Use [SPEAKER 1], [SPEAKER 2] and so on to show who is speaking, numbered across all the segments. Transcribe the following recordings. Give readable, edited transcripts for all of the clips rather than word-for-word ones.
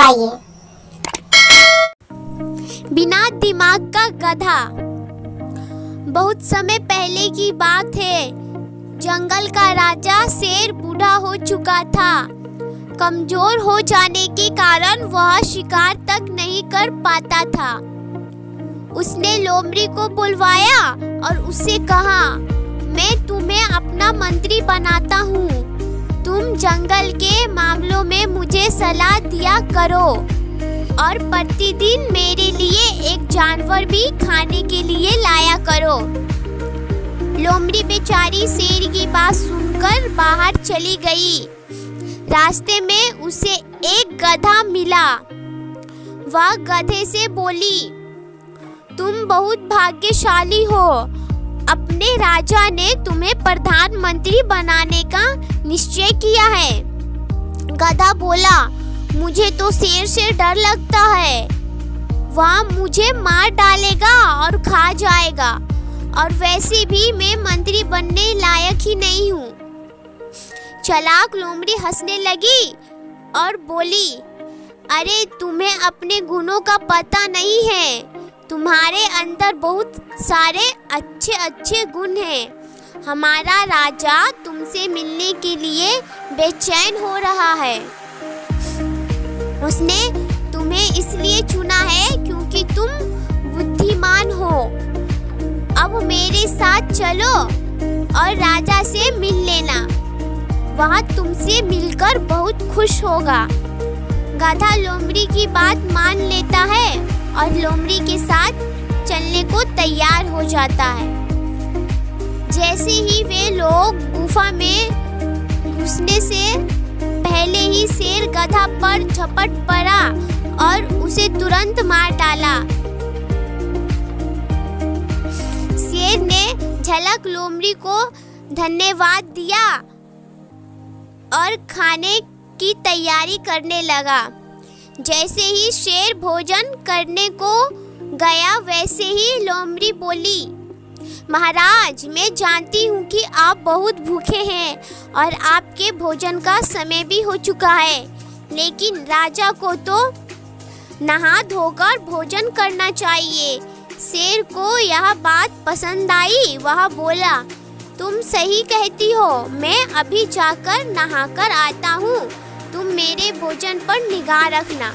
[SPEAKER 1] सुनाइए।
[SPEAKER 2] बिना दिमाग का गधा। बहुत समय पहले की बात है। जंगल का राजा शेर बूढ़ा हो चुका था। कमजोर हो जाने के कारण वह शिकार तक नहीं कर पाता था। उसने लोमड़ी को बुलवाया और उससे कहा, मैं तुम्हें अपना मंत्री बनाता हूँ। तुम जंगल के मामलों में मुझे सलाह दिया करो और प्रतिदिन मेरे लिए एक जानवर भी खाने के लिए लाया करो। लोमड़ी बेचारी शेर की बात सुनकर बाहर चली गई। रास्ते में उसे एक गधा मिला। वह गधे से बोली, तुम बहुत भाग्यशाली हो। अपने राजा ने तुम्हें प्रधानमंत्री बनाने का निश्चय किया है। गधा बोला, मुझे तो शेर से डर लगता है। वह मुझे मार डालेगा और खा जाएगा, और वैसे भी मैं मंत्री बनने लायक ही नहीं हूँ। चालाक लोमड़ी हंसने लगी और बोली, अरे तुम्हें अपने गुणों का पता नहीं है। तुम्हारे अंदर बहुत सारे अच्छे अच्छे गुण हैं। हमारा राजा तुमसे मिलने के लिए बेचैन हो रहा है। उसने तुम्हें इसलिए चुना है क्योंकि तुम बुद्धिमान हो। अब मेरे साथ चलो और राजा से मिल लेना। वह तुमसे मिलकर बहुत खुश होगा। गधा लोमड़ी की बात मान लेता है और लोमड़ी के साथ चलने को तैयार हो जाता है। जैसे ही वे लोग गुफा में घुसने से पहले ही शेर गधा पर झपट पड़ा और उसे तुरंत मार डाला। शेर ने झलक लोमड़ी को धन्यवाद दिया और खाने की तैयारी करने लगा। जैसे ही शेर भोजन करने को गया वैसे ही लोमड़ी बोली, महाराज, मैं जानती हूँ कि आप बहुत भूखे हैं और आपके भोजन का समय भी हो चुका है, लेकिन राजा को तो नहा धोकर भोजन करना चाहिए। शेर को यह बात पसंद आई। वह बोला, तुम सही कहती हो, मैं अभी जाकर नहाकर आता हूँ। तुम मेरे भोजन पर निगाह रखना।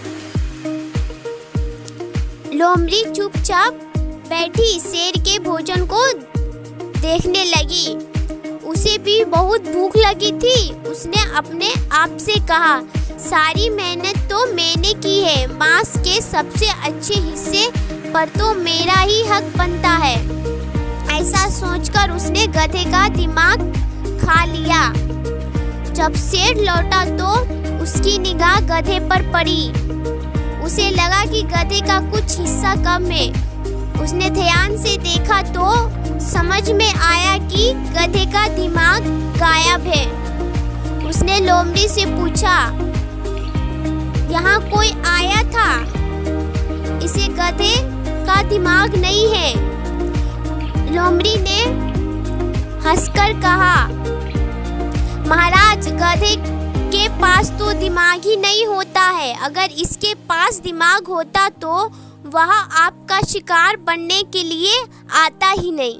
[SPEAKER 2] लोमड़ी चुपचाप बैठी शेर के भोजन को देखने लगी। उसे भी बहुत भूख लगी थी। उसने अपने आप से कहा, सारी मेहनत तो मैंने की है, मांस के सबसे अच्छे हिस्से पर तो मेरा ही हक बनता है। ऐसा सोचकर उसने गधे का दिमाग खा लिया। जब शेर लौटा तो उसकी निगाह गधे पर पड़ी। उसे लगा कि गधे का कुछ हिस्सा कम है। उसने ध्यान से देखा तो समझ में आया कि गधे का दिमाग गायब है। उसने लोमड़ी से पूछा, यहाँ कोई आया था? इसे गधे का दिमाग नहीं है। लोमड़ी ने हंसकर कहा, महाराज, गधे के पास तो दिमाग ही नहीं होता है। अगर इसके पास दिमाग होता तो वह आपका शिकार बनने के लिए आता ही नहीं।